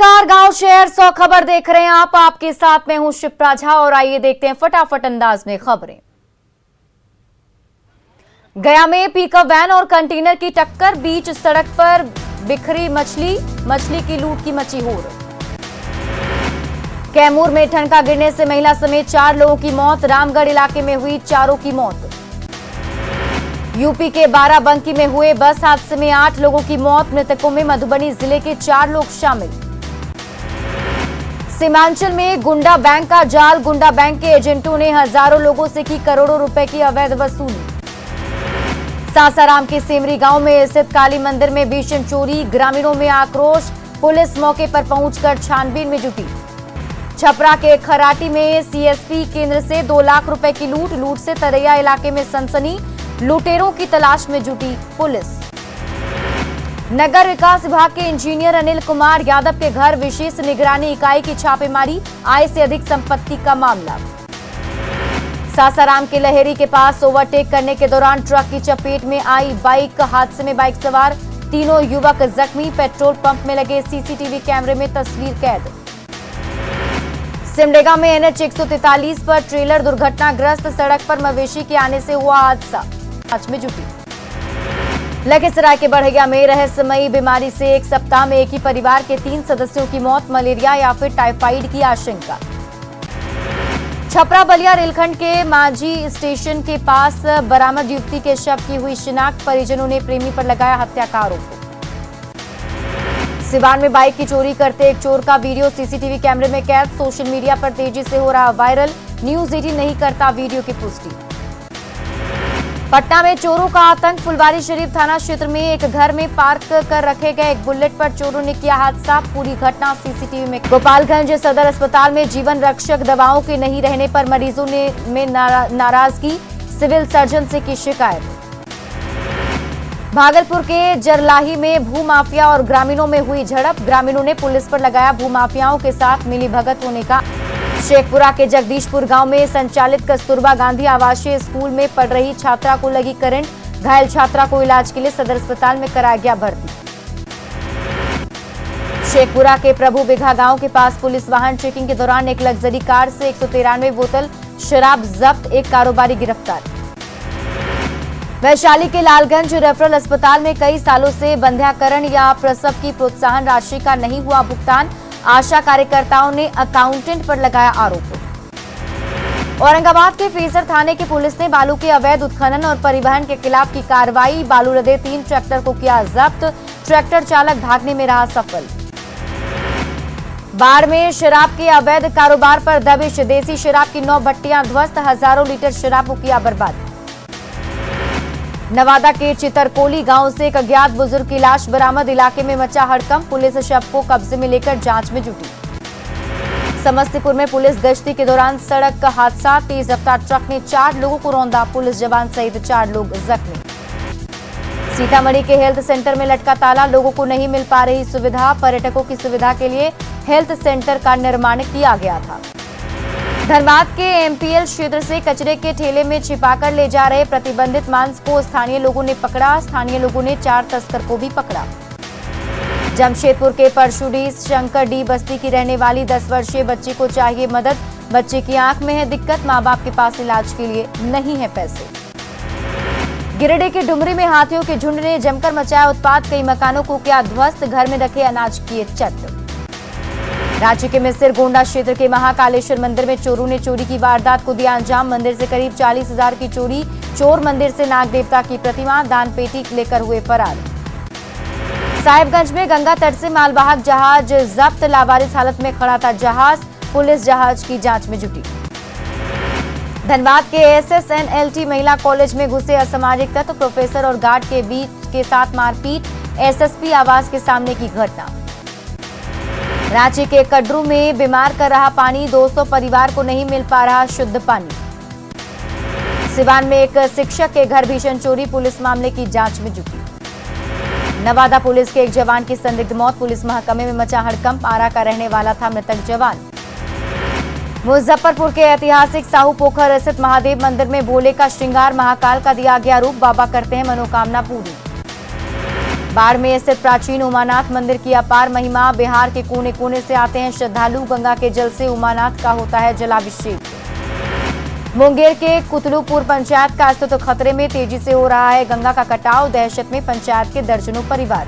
नमस्कार, गांव शहर 100 खबर देख रहे हैं आप। आपके साथ में हूं शिप्रा झा और आइए देखते हैं फटाफट अंदाज में खबरें। गया में पिकअप वैन और कंटेनर की टक्कर, बीच सड़क पर बिखरी मछली की लूट की मची होड़। कैमूर में ठनका गिरने से महिला समेत 4 लोगों की मौत, रामगढ़ इलाके में हुई 4 की मौत। यूपी के बाराबंकी में हुए बस हादसे में 8 लोगों की मौत, मृतकों में मधुबनी जिले के 4 लोग शामिल। सीमांचल में गुंडा बैंक का जाल, गुंडा बैंक के एजेंटों ने हजारों लोगों से की करोड़ों रुपए की अवैध वसूली। सासाराम के सेमरी गांव में स्थित काली मंदिर में भीषण चोरी, ग्रामीणों में आक्रोश, पुलिस मौके पर पहुंचकर छानबीन में जुटी। छपरा के खराटी में सीएसपी केंद्र से 2 लाख रुपए की लूट से तरैया इलाके में सनसनी, लुटेरों की तलाश में जुटी पुलिस। नगर विकास विभाग के इंजीनियर अनिल कुमार यादव के घर विशेष निगरानी इकाई की छापेमारी, आय से अधिक संपत्ति का मामला। सासाराम के लहेरी के पास ओवरटेक करने के दौरान ट्रक की चपेट में आई बाइक, हादसे में बाइक सवार 3 युवक जख्मी, पेट्रोल पंप में लगे सीसीटीवी कैमरे में तस्वीर कैद। सिमडेगा में एनएच 143 पर ट्रेलर दुर्घटनाग्रस्त, सड़क पर मवेशी के आने से हुआ हादसा, जांच में जुटी। लखीसराय के बढ़ैया में रहस्यमयी बीमारी से एक सप्ताह में एक ही परिवार के 3 सदस्यों की मौत, मलेरिया या फिर टाइफाइड की आशंका। छपरा बलिया रेलखंड के मांझी स्टेशन के पास बरामद युवती के शव की हुई शिनाख्त, परिजनों ने प्रेमी पर लगाया हत्या का आरोप। सिवान में बाइक की चोरी करते एक चोर का वीडियो सीसीटीवी कैमरे में कैद, सोशल मीडिया पर तेजी से हो रहा वायरल, न्यूज 18 नहीं करता वीडियो की पुष्टि। पटना में चोरों का आतंक, फुलवारी शरीफ थाना क्षेत्र में एक घर में पार्क कर रखे गए एक बुलेट पर चोरों ने किया हादसा, पूरी घटना सीसीटीवी में। गोपालगंज सदर अस्पताल में जीवन रक्षक दवाओं के नहीं रहने पर मरीजों में नाराजगी, सिविल सर्जन से की शिकायत। भागलपुर के जरलाही में भूमाफिया और ग्रामीणों में हुई झड़प, ग्रामीणों ने पुलिस पर लगाया भूमाफियाओं के साथ मिलीभगत होने का। शेखपुरा के जगदीशपुर गांव में संचालित कस्तूरबा गांधी आवासीय स्कूल में पढ़ रही छात्रा को लगी करंट, घायल छात्रा को इलाज के लिए सदर अस्पताल में कराया गया भर्ती। शेखपुरा के प्रभु बिघा गांव के पास पुलिस वाहन चेकिंग के दौरान एक लग्जरी कार से 193 बोतल शराब जब्त, एक कारोबारी गिरफ्तार। वैशाली के लालगंज रेफरल अस्पताल में कई सालों से बंध्याकरण या प्रसव की प्रोत्साहन राशि का नहीं हुआ भुगतान, आशा कार्यकर्ताओं ने अकाउंटेंट पर लगाया आरोप। औरंगाबाद के फीसर थाने की पुलिस ने बालू के अवैध उत्खनन और परिवहन के खिलाफ की कार्रवाई, बालू लदे 3 ट्रैक्टर को किया जब्त, ट्रैक्टर चालक भागने में रहा सफल। बाढ़ में शराब के अवैध कारोबार पर दबिश, देसी शराब की 9 भट्टियां ध्वस्त, हजारों लीटर शराब को किया बर्बाद। नवादा के चितरकोली गांव से एक अज्ञात बुजुर्ग की लाश बरामद, इलाके में मचा हड़कंप, पुलिस शव को कब्जे में लेकर जांच में जुटी। समस्तीपुर में पुलिस गश्ती के दौरान सड़क का हादसा, तेज रफ्तार ट्रक ने 4 लोगों को रौंदा, पुलिस जवान सहित 4 लोग जख्मी। सीतामढ़ी के हेल्थ सेंटर में लटका ताला, लोगों को नहीं मिल पा रही सुविधा, पर्यटकों की सुविधा के लिए हेल्थ सेंटर का निर्माण किया गया था। धनबाद के एमपीएल क्षेत्र से कचरे के ठेले में छिपाकर ले जा रहे प्रतिबंधित मांस को स्थानीय लोगों ने पकड़ा, स्थानीय लोगों ने 4 तस्कर को भी पकड़ा। जमशेदपुर के परशुडी शंकर डी बस्ती की रहने वाली 10 वर्षीय बच्ची को चाहिए मदद, बच्चे की आंख में है दिक्कत, मां बाप के पास इलाज के लिए नहीं है पैसे। गिरिडीह के डुमरी में हाथियों के झुंड ने जमकर मचाया उत्पात, कई मकानों को किया ध्वस्त, घर में रखे अनाज किए चट। रांची के मिसिर गोंडा क्षेत्र के महाकालेश्वर मंदिर में चोरों ने चोरी की वारदात को दिया अंजाम, मंदिर से करीब 40,000 की चोरी, चोर मंदिर से नाग देवता की प्रतिमा, दान पेटी लेकर हुए फरार। साहिबगंज में गंगा तट से मालवाहक जहाज जब्त, लावारिस हालत में खड़ा था जहाज, पुलिस जहाज की जांच में जुटी। धनबाद के एसएसएनएलटी महिला कॉलेज में घुसे असामाजिक तत्व, प्रोफेसर और गार्ड के बीच के साथ मारपीट, एसएसपी आवास के सामने की घटना। रांची के कड्रू में बीमार कर रहा पानी, 200 परिवार को नहीं मिल पा रहा शुद्ध पानी। सिवान में एक शिक्षक के घर भीषण चोरी, पुलिस मामले की जांच में जुटी। नवादा पुलिस के एक जवान की संदिग्ध मौत, पुलिस महकमे में मचा हड़कंप, आरा का रहने वाला था मृतक जवान। मुजफ्फरपुर के ऐतिहासिक साहू पोखर स्थित महादेव मंदिर में भोले का श्रृंगार, महाकाल का दिया गया रूप, बाबा करते हैं मनोकामना पूरी। बाड़मेर स्थित प्राचीन उमानाथ मंदिर की अपार महिमा। बिहार के कोने कोने से आते हैं श्रद्धालु। गंगा के जल से उमानाथ का होता है जलाभिषेक। मुंगेर के कुतलूपुर पंचायत का अस्तित्व खतरे में, तेजी से हो रहा है गंगा का कटाव। दहशत में पंचायत के दर्जनों परिवार।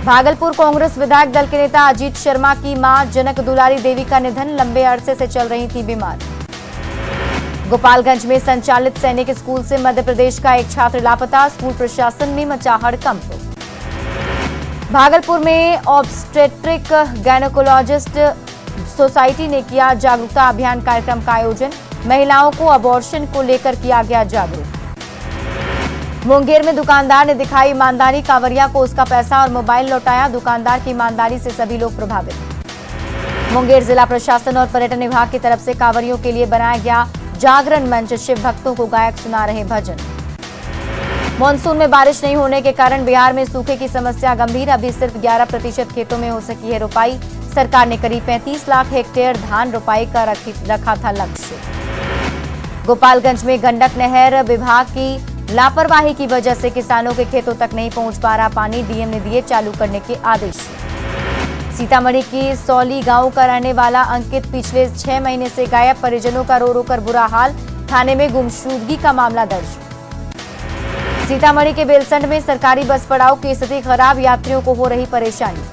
भागलपुर कांग्रेस विधायक दल के नेता अजीत शर्मा की मां जनक दुलारी देवी का निधन। लंबे अरसे से चल रही थी बीमार। गोपालगंज में संचालित सैनिक स्कूल से मध्य प्रदेश का एक छात्र लापता। स्कूल प्रशासन में मचा हड़कंप। भागलपुर में ऑब्स्टेट्रिक गायनेकोलॉजिस्ट सोसाइटी ने किया जागरूकता अभियान कार्यक्रम का आयोजन। महिलाओं को अबॉर्शन को लेकर किया गया जागरूक। मुंगेर में दुकानदार ने दिखाई ईमानदारी। कांवरिया को उसका पैसा और मोबाइल लौटाया। दुकानदार की ईमानदारी से सभी लोग प्रभावित। मुंगेर जिला प्रशासन और पर्यटन विभाग की तरफ से कांवरियों के लिए बनाया गया जागरण मंच। शिव भक्तों को गायक सुना रहे भजन। मानसून में बारिश नहीं होने के कारण बिहार में सूखे की समस्या गंभीर। अभी सिर्फ 11% खेतों में हो सकी है रोपाई। सरकार ने करीब 35 लाख हेक्टेयर धान रोपाई का रखा था लक्ष्य। गोपालगंज में गंडक नहर विभाग की लापरवाही की वजह से किसानों के खेतों तक नहीं पहुंच पा रहा पानी। डीएम ने दिए चालू करने के आदेश। सीतामढ़ी की सौली गांव का रहने वाला अंकित पिछले 6 महीने से गायब। परिजनों का रो रो कर बुरा हाल। थाने में गुमशुदगी का मामला दर्ज। सीतामढ़ी के बेलसंड में सरकारी बस पड़ाव की स्थिति खराब। यात्रियों को हो रही परेशानी।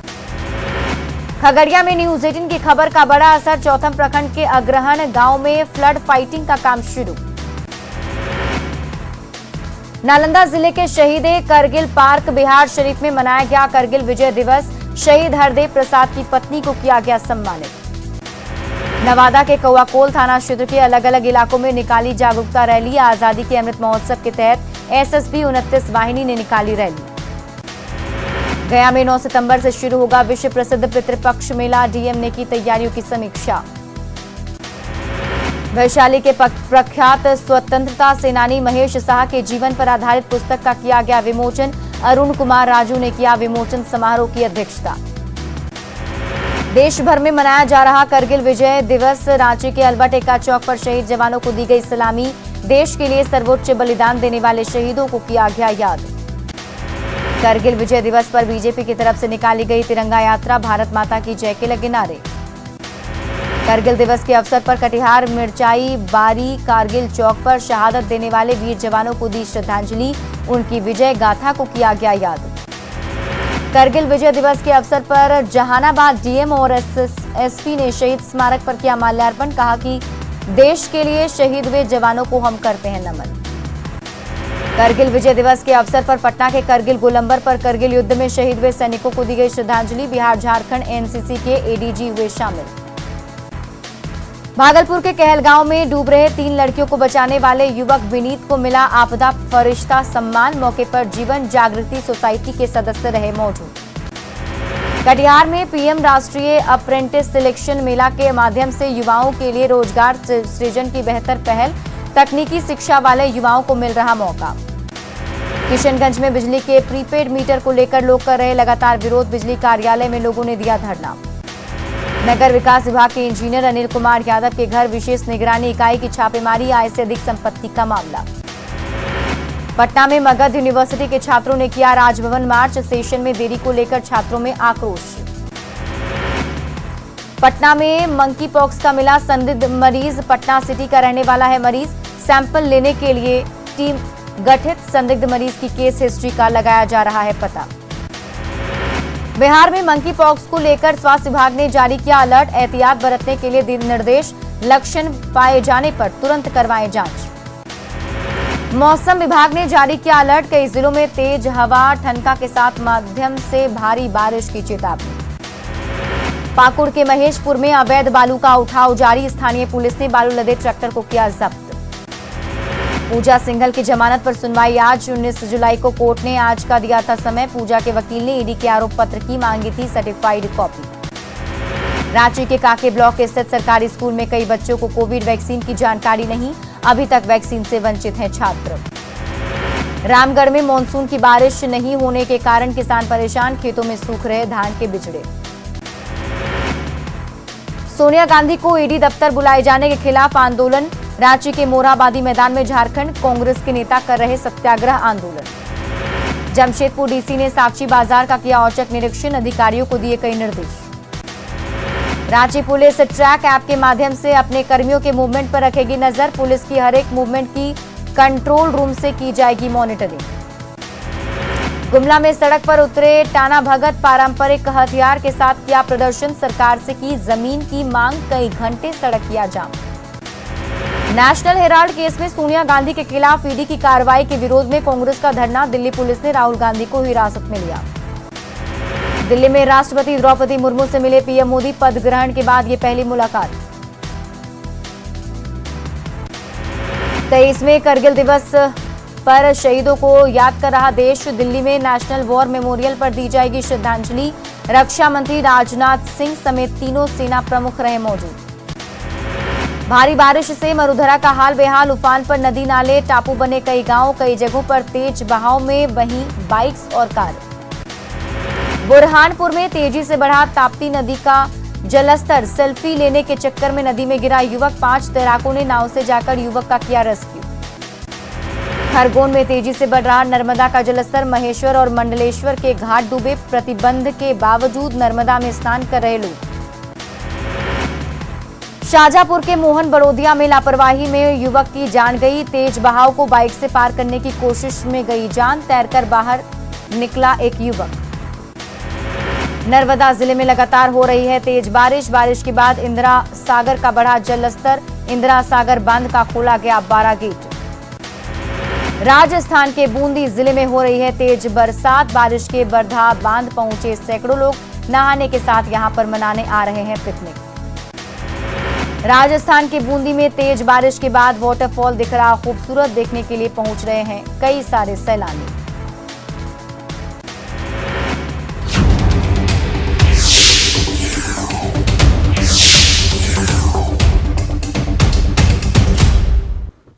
खगड़िया में न्यूज 18 की खबर का बड़ा असर। चौथम प्रखंड के अग्रहण गांव में फ्लड फाइटिंग का काम शुरू। नालंदा जिले के शहीद करगिल पार्क बिहार शरीफ में मनाया गया करगिल विजय दिवस। शहीद हरदेव प्रसाद की पत्नी को किया गया सम्मानित। नवादा के कौआकोल थाना क्षेत्र के अलग अलग इलाकों में निकाली जागरूकता रैली। आजादी के अमृत महोत्सव के तहत एसएसबी 29 वाहिनी ने निकाली रैली। गया में 9 सितंबर से शुरू होगा विश्व प्रसिद्ध पितृपक्ष मेला। डीएम ने की तैयारियों की समीक्षा। वैशाली के प्रख्यात स्वतंत्रता सेनानी महेश साह के जीवन पर आधारित पुस्तक का किया गया विमोचन। अरुण कुमार राजू ने किया विमोचन समारोह की अध्यक्षता। देश भर में मनाया जा रहा करगिल विजय दिवस। रांची के अल्बर्ट एक्का चौक पर शहीद जवानों को दी गई सलामी। देश के लिए सर्वोच्च बलिदान देने वाले शहीदों को किया गया याद। करगिल विजय दिवस पर बीजेपी की तरफ से निकाली गई तिरंगा यात्रा। भारत माता की जय के लगे नारे। करगिल दिवस के अवसर पर कटिहार मिर्चाई बारी कारगिल चौक पर शहादत देने वाले वीर जवानों को दी श्रद्धांजलि। उनकी विजय गाथा को किया गया याद। करगिल विजय दिवस के अवसर पर जहानाबाद डीएम और एसपी ने शहीद स्मारक पर किया माल्यार्पण। कहा कि देश के लिए शहीद हुए जवानों को हम करते हैं नमन। करगिल विजय दिवस के अवसर पर पटना के करगिल गोलंबर पर करगिल युद्ध में शहीद हुए सैनिकों को दी गई श्रद्धांजलि। बिहार झारखंड एनसीसी के एडीजी हुए शामिल। भागलपुर के कहलगांव में डूब रहे 3 लड़कियों को बचाने वाले युवक विनीत को मिला आपदा फरिश्ता सम्मान। मौके पर जीवन जागृति सोसाइटी के सदस्य रहे मौजूद। कटिहार में पीएम राष्ट्रीय अप्रेंटिस सिलेक्शन मेला के माध्यम से युवाओं के लिए रोजगार सृजन की बेहतर पहल। तकनीकी शिक्षा वाले युवाओं को मिल रहा मौका। किशनगंज में बिजली के प्रीपेड मीटर को लेकर लोग कर रहे लगातार विरोध। बिजली कार्यालय में लोगों ने दिया धरना। नगर विकास विभाग के इंजीनियर अनिल कुमार यादव के घर विशेष निगरानी इकाई की छापेमारी। आय से अधिक संपत्ति का मामला। पटना में मगध यूनिवर्सिटी के छात्रों ने किया राजभवन मार्च। सेशन में देरी को लेकर छात्रों में आक्रोश। पटना में मंकी पॉक्स का मिला संदिग्ध मरीज। पटना सिटी का रहने वाला है मरीज। सैंपल लेने के लिए टीम गठित। संदिग्ध मरीज की केस हिस्ट्री का लगाया जा रहा है पता। बिहार में मंकी पॉक्स को लेकर स्वास्थ्य विभाग ने जारी किया अलर्ट। एहतियात बरतने के लिए निर्देश। लक्षण पाए जाने पर तुरंत करवाएं जांच। मौसम विभाग ने जारी किया अलर्ट। कई जिलों में तेज हवा ठनका के साथ मध्यम से भारी बारिश की चेतावनी। पाकुड़ के महेशपुर में अवैध बालू का उठाव जारी। स्थानीय पुलिस ने बालू लदे ट्रैक्टर को किया जब्त। पूजा सिंघल की जमानत पर सुनवाई आज। 19 जुलाई को कोर्ट ने आज का दिया था समय। पूजा के वकील ने ईडी के आरोप पत्र की मांगी थी सर्टिफाइड कॉपी। रांची के काके ब्लॉक स्थित सरकारी स्कूल में कई बच्चों को कोविड वैक्सीन की जानकारी नहीं। अभी तक वैक्सीन से वंचित हैं छात्र। रामगढ़ में मानसून की बारिश नहीं होने के कारण किसान परेशान। खेतों में सूख रहे धान के बिचड़े। सोनिया गांधी को ईडी दफ्तर बुलाए जाने के खिलाफ आंदोलन। रांची के मोरहाबादी मैदान में झारखंड कांग्रेस के नेता कर रहे सत्याग्रह आंदोलन। जमशेदपुर डीसी ने साक्षी बाजार का किया औचक निरीक्षण, अधिकारियों को दिए कई निर्देश। रांची पुलिस ट्रैक ऐप के माध्यम से अपने कर्मियों के मूवमेंट पर रखेगी नजर, पुलिस की हर एक मूवमेंट की कंट्रोल रूम से की जाएगी मॉनिटरिंग। गुमला में सड़क पर उतरे टाना भगत पारंपरिक हथियार के साथ किया प्रदर्शन, सरकार से की जमीन की मांग, कई घंटे सड़क किया जाम। नेशनल हेराल्ड केस में सोनिया गांधी के खिलाफ ईडी की कार्रवाई के विरोध में कांग्रेस का धरना, दिल्ली पुलिस ने राहुल गांधी को हिरासत में लिया। दिल्ली में राष्ट्रपति द्रौपदी मुर्मू से मिले पीएम मोदी, पद ग्रहण के बाद ये पहली मुलाकात। 23वें करगिल दिवस पर शहीदों को याद कर रहा देश, दिल्ली में नेशनल वॉर मेमोरियल पर दी जाएगी श्रद्धांजलि, रक्षा मंत्री राजनाथ सिंह समेत तीनों सेना प्रमुख रहे मौजूद। भारी बारिश से मरुधरा का हाल बेहाल, उफान पर नदी नाले, टापू बने कई गांव, कई जगहों पर तेज बहाव में बहीं बाइक्स और कार। बुरहानपुर में तेजी से बढ़ा ताप्ती नदी का जलस्तर, सेल्फी लेने के चक्कर में नदी में गिरा युवक, 5 तैराकों ने नाव से जाकर युवक का किया रेस्क्यू। खरगोन में तेजी से बढ़ रहा नर्मदा का जलस्तर, महेश्वर और मंडलेश्वर के घाट डूबे, प्रतिबंध के बावजूद नर्मदा में स्नान कर रहे लोग। शाहजहांपुर के मोहन बड़ोदिया में लापरवाही में युवक की जान गई, तेज बहाव को बाइक से पार करने की कोशिश में गई जान, तैरकर बाहर निकला एक युवक। नर्मदा जिले में लगातार हो रही है तेज बारिश, बारिश के बाद इंदिरा सागर का बढ़ा जलस्तर, इंदिरा सागर बांध का खोला गया 12 गेट। राजस्थान के बूंदी जिले में हो रही है तेज बरसात, बारिश के बरधा बांध पहुंचे सैकड़ों लोग, नहाने के साथ यहां पर मनाने आ रहे हैं पिकनिक। राजस्थान के बूंदी में तेज बारिश के बाद वाटरफॉल दिख रहा, खूबसूरत देखने के लिए पहुंच रहे हैं कई सारे सैलानी।